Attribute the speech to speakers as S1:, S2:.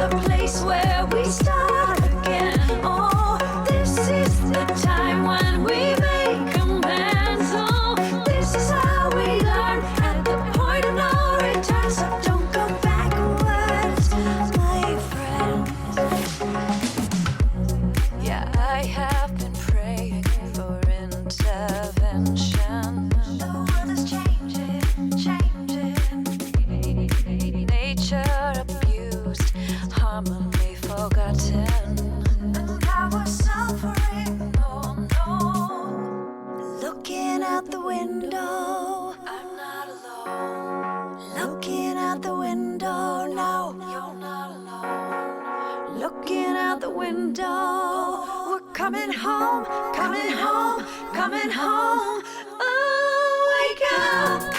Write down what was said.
S1: the place where we start again. Oh, this is the time when we make amends. Oh, this is how we learn at the point of no return. So don't go backwards, my friend. Yeah, I have been praying for intervention. The world is changing, changing. Nature abused, harmony forgotten. And I was suffering, oh no. Looking out the window, I'm not alone. Looking out the window, no, you're not alone. Looking out the window, we're coming home, coming home, coming home. Oh, wake up.